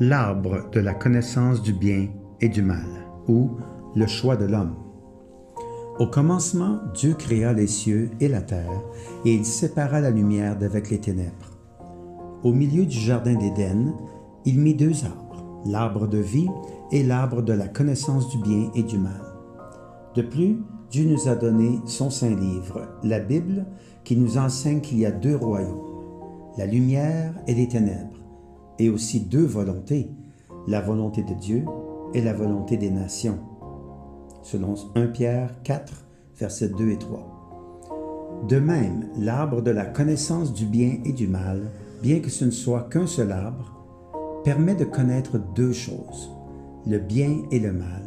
L'arbre de la connaissance du bien et du mal, ou le choix de l'homme. Au commencement, Dieu créa les cieux et la terre, et il sépara la lumière d'avec les ténèbres. Au milieu du jardin d'Éden, il mit deux arbres, l'arbre de vie et l'arbre de la connaissance du bien et du mal. De plus, Dieu nous a donné son saint livre, la Bible, qui nous enseigne qu'il y a deux royaumes, la lumière et les ténèbres, et aussi deux volontés, la volonté de Dieu et la volonté des nations, selon 1 Pierre 4, versets 2 et 3. De même, l'arbre de la connaissance du bien et du mal, bien que ce ne soit qu'un seul arbre, permet de connaître deux choses, le bien et le mal,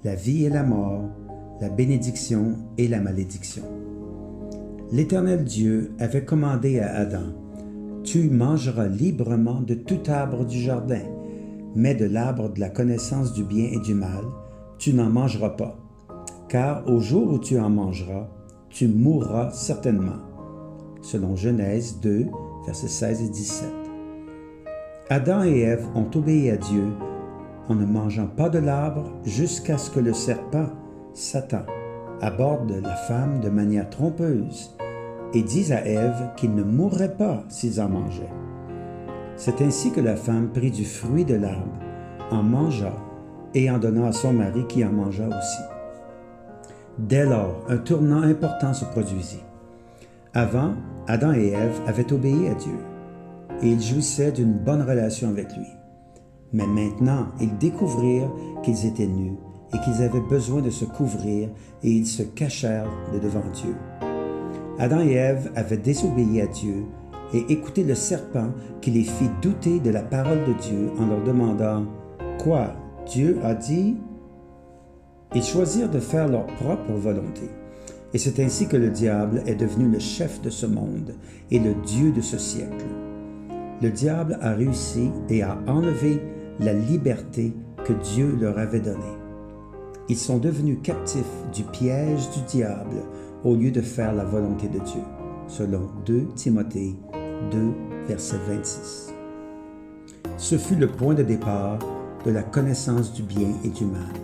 la vie et la mort, la bénédiction et la malédiction. L'Éternel Dieu avait commandé à Adam: « Tu mangeras librement de tout arbre du jardin, mais de l'arbre de la connaissance du bien et du mal, tu n'en mangeras pas, car au jour où tu en mangeras, tu mourras certainement. » Selon Genèse 2, versets 16 et 17. Adam et Ève ont obéi à Dieu en ne mangeant pas de l'arbre jusqu'à ce que le serpent, Satan, aborde la femme de manière trompeuse et dise à Ève qu'ils ne mourraient pas s'ils en mangeaient. C'est ainsi que la femme prit du fruit de l'arbre, en mangea et en donna à son mari qui en mangea aussi. Dès lors, un tournant important se produisit. Avant, Adam et Ève avaient obéi à Dieu et ils jouissaient d'une bonne relation avec lui. Mais maintenant, ils découvrirent qu'ils étaient nus et qu'ils avaient besoin de se couvrir et ils se cachèrent de devant Dieu. Adam et Ève avaient désobéi à Dieu et écouté le serpent qui les fit douter de la parole de Dieu en leur demandant « Quoi, Dieu a dit ?» Ils choisirent de faire leur propre volonté. Et c'est ainsi que le diable est devenu le chef de ce monde et le Dieu de ce siècle. Le diable a réussi et a enlevé la liberté que Dieu leur avait donnée. Ils sont devenus captifs du piège du diable au lieu de faire la volonté de Dieu, selon 2 Timothée 2, verset 26. Ce fut le point de départ de la connaissance du bien et du mal,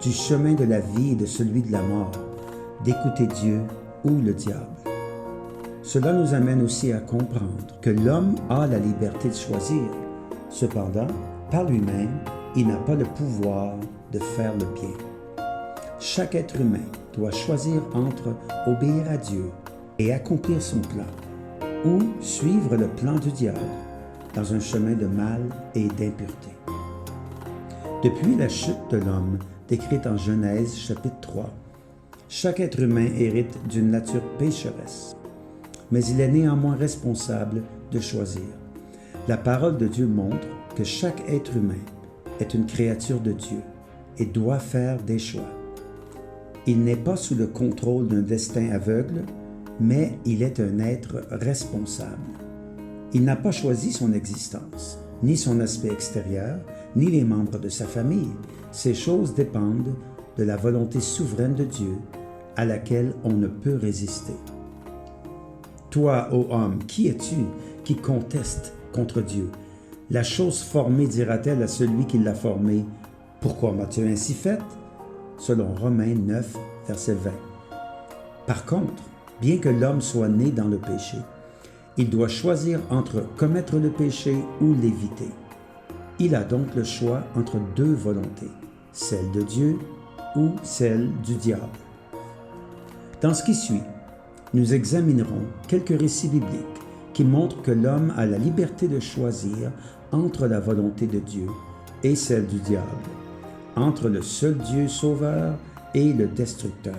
du chemin de la vie et de celui de la mort, d'écouter Dieu ou le diable. Cela nous amène aussi à comprendre que l'homme a la liberté de choisir. Cependant, par lui-même, il n'a pas le pouvoir de faire le bien. Chaque être humain doit choisir entre obéir à Dieu et accomplir son plan, ou suivre le plan du diable dans un chemin de mal et d'impureté. Depuis la chute de l'homme, décrite en Genèse chapitre 3, chaque être humain hérite d'une nature pécheresse, mais il est néanmoins responsable de choisir. La parole de Dieu montre que chaque être humain est une créature de Dieu et doit faire des choix. Il n'est pas sous le contrôle d'un destin aveugle, mais il est un être responsable. Il n'a pas choisi son existence, ni son aspect extérieur, ni les membres de sa famille. Ces choses dépendent de la volonté souveraine de Dieu à laquelle on ne peut résister. Toi, ô homme, qui es-tu qui conteste contre Dieu? La chose formée dira-t-elle à celui qui l'a formée: « Pourquoi m'as-tu ainsi fait ?» Selon Romains 9, verset 20. Par contre, bien que l'homme soit né dans le péché, il doit choisir entre commettre le péché ou l'éviter. Il a donc le choix entre deux volontés, celle de Dieu ou celle du diable. Dans ce qui suit, nous examinerons quelques récits bibliques qui montrent que l'homme a la liberté de choisir entre la volonté de Dieu et celle du diable, entre le seul Dieu sauveur et le destructeur.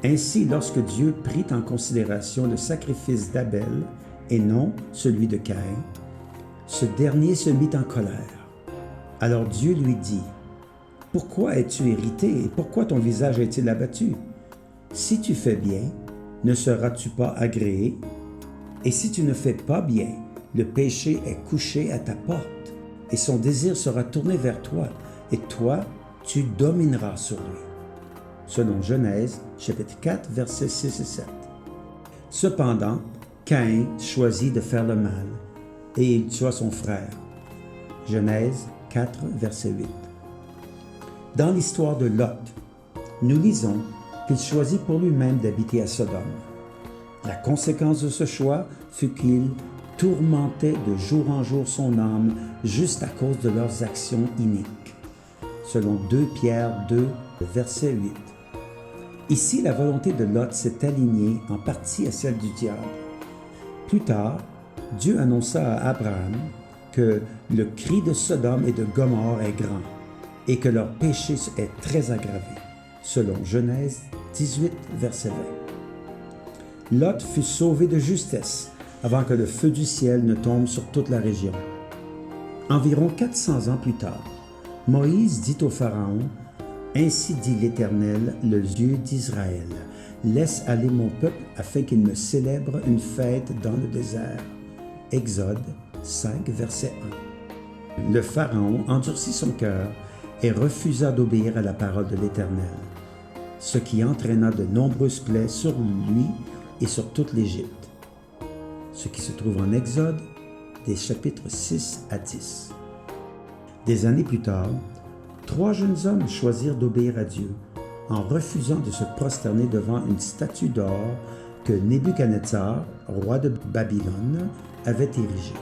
Ainsi, lorsque Dieu prit en considération le sacrifice d'Abel et non celui de Caïn, ce dernier se mit en colère. Alors Dieu lui dit: « Pourquoi es-tu irrité et pourquoi ton visage est-il abattu? Si tu fais bien, ne seras-tu pas agréé? Et si tu ne fais pas bien, le péché est couché à ta porte, et son désir sera tourné vers toi, et toi, tu domineras sur lui. » Selon Genèse, chapitre 4, versets 6 et 7. Cependant, Caïn choisit de faire le mal, et il tua son frère. Genèse 4, verset 8. Dans l'histoire de Lot, nous lisons qu'il choisit pour lui-même d'habiter à Sodome. La conséquence de ce choix fut qu'il tourmentait de jour en jour son âme juste à cause de leurs actions iniques. Selon 2 Pierre 2, verset 8. Ici, la volonté de Lot s'est alignée en partie à celle du diable. Plus tard, Dieu annonça à Abraham que le cri de Sodome et de Gomorrhe est grand et que leur péché est très aggravé, selon Genèse 18, verset 20. Lot fut sauvé de justesse avant que le feu du ciel ne tombe sur toute la région. Environ 400 ans plus tard, Moïse dit au Pharaon: « Ainsi dit l'Éternel, le Dieu d'Israël, laisse aller mon peuple afin qu'il me célèbre une fête dans le désert. » Exode 5, verset 1. Le Pharaon endurcit son cœur et refusa d'obéir à la parole de l'Éternel, ce qui entraîna de nombreuses plaies sur lui et sur toute l'Égypte, ce qui se trouve en Exode, des chapitres 6 à 10. Des années plus tard, 3 jeunes hommes choisirent d'obéir à Dieu en refusant de se prosterner devant une statue d'or que Nebuchadnezzar, roi de Babylone, avait érigée.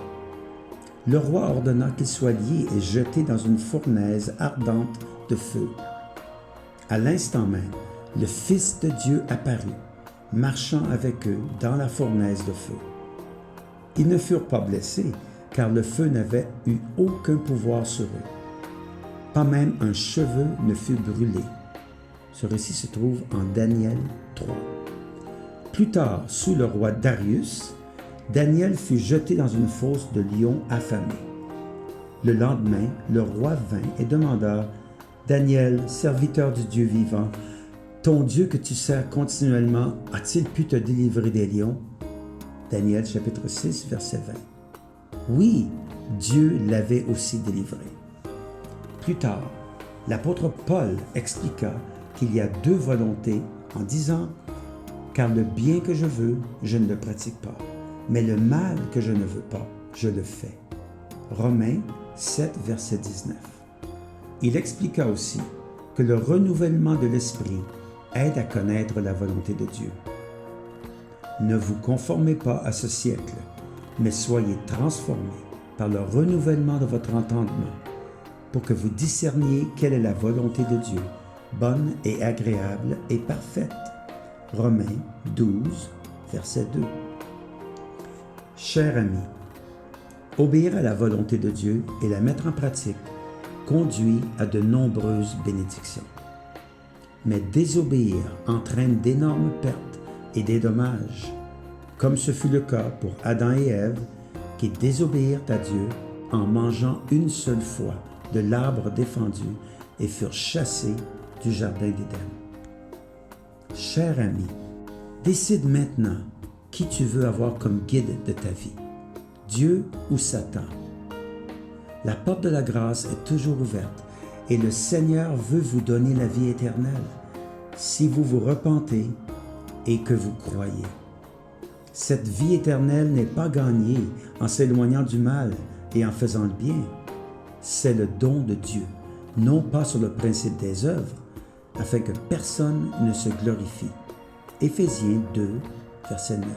Le roi ordonna qu'ils soient liés et jetés dans une fournaise ardente de feu. À l'instant même, le Fils de Dieu apparut, marchant avec eux dans la fournaise de feu. Ils ne furent pas blessés, car le feu n'avait eu aucun pouvoir sur eux. Pas même un cheveu ne fut brûlé. Ce récit se trouve en Daniel 3. Plus tard, sous le roi Darius, Daniel fut jeté dans une fosse de lions affamés. Le lendemain, le roi vint et demanda: « Daniel, serviteur du Dieu vivant, ton Dieu que tu sers continuellement, a-t-il pu te délivrer des lions? » Daniel chapitre 6, verset 20. Oui, Dieu l'avait aussi délivré. Plus tard, l'apôtre Paul expliqua qu'il y a 2 volontés en disant: « Car le bien que je veux, je ne le pratique pas, mais le mal que je ne veux pas, je le fais. » Romains 7, verset 19. Il expliqua aussi que le renouvellement de l'esprit aide à connaître la volonté de Dieu. Ne vous conformez pas à ce siècle, mais soyez transformés par le renouvellement de votre entendement, pour que vous discerniez quelle est la volonté de Dieu, bonne et agréable et parfaite. Romains 12, verset 2. Chers amis, obéir à la volonté de Dieu et la mettre en pratique conduit à de nombreuses bénédictions. Mais désobéir entraîne d'énormes pertes et des dommages, comme ce fut le cas pour Adam et Ève qui désobéirent à Dieu en mangeant une seule fois de l'arbre défendu et furent chassés du jardin d'Éden. Cher ami, décide maintenant qui tu veux avoir comme guide de ta vie, Dieu ou Satan. La porte de la grâce est toujours ouverte et le Seigneur veut vous donner la vie éternelle si vous vous repentez et que vous croyez. Cette vie éternelle n'est pas gagnée en s'éloignant du mal et en faisant le bien. C'est le don de Dieu, non pas sur le principe des œuvres, afin que personne ne se glorifie. Éphésiens 2, verset 9.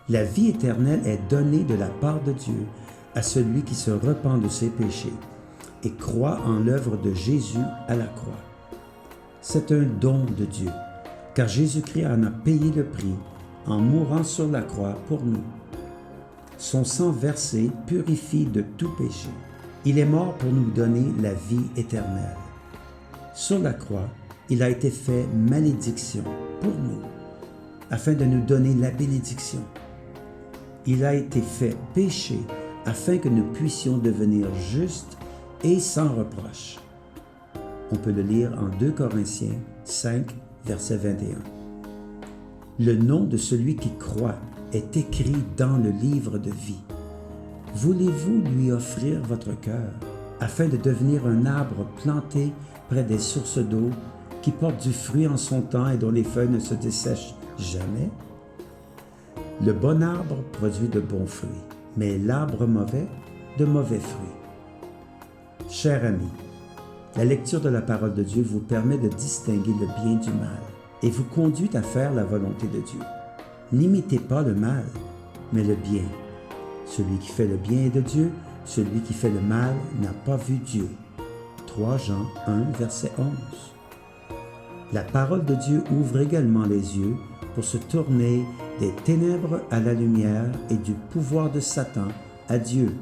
La vie éternelle est donnée de la part de Dieu à celui qui se repent de ses péchés et croit en l'œuvre de Jésus à la croix. C'est un don de Dieu, car Jésus-Christ en a payé le prix en mourant sur la croix pour nous. Son sang versé purifie de tout péché. Il est mort pour nous donner la vie éternelle. Sur la croix, il a été fait malédiction pour nous, afin de nous donner la bénédiction. Il a été fait péché afin que nous puissions devenir justes et sans reproche. On peut le lire en 2 Corinthiens 5, verset 21. Le nom de celui qui croit est écrit dans le livre de vie. Voulez-vous lui offrir votre cœur afin de devenir un arbre planté près des sources d'eau qui porte du fruit en son temps et dont les feuilles ne se dessèchent jamais? Le bon arbre produit de bons fruits, mais l'arbre mauvais, de mauvais fruits. Cher ami, la lecture de la parole de Dieu vous permet de distinguer le bien du mal et vous conduit à faire la volonté de Dieu. N'imitez pas le mal, mais le bien. Celui qui fait le bien est de Dieu, celui qui fait le mal n'a pas vu Dieu. 3 Jean 1, verset 11. La parole de Dieu ouvre également les yeux pour se tourner des ténèbres à la lumière et du pouvoir de Satan à Dieu.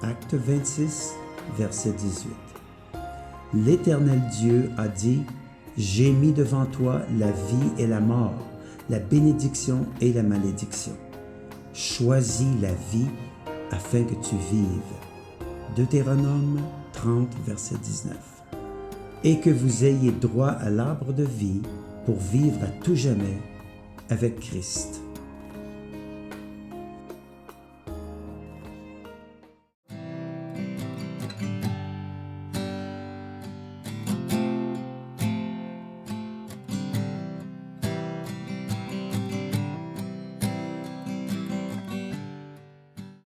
Acte 26, verset 18. L'Éternel Dieu a dit, « J'ai mis devant toi la vie et la mort, la bénédiction et la malédiction. Choisis la vie afin que tu vives. » Deutéronome 30, verset 19. Et que vous ayez droit à l'arbre de vie pour vivre à tout jamais avec Christ.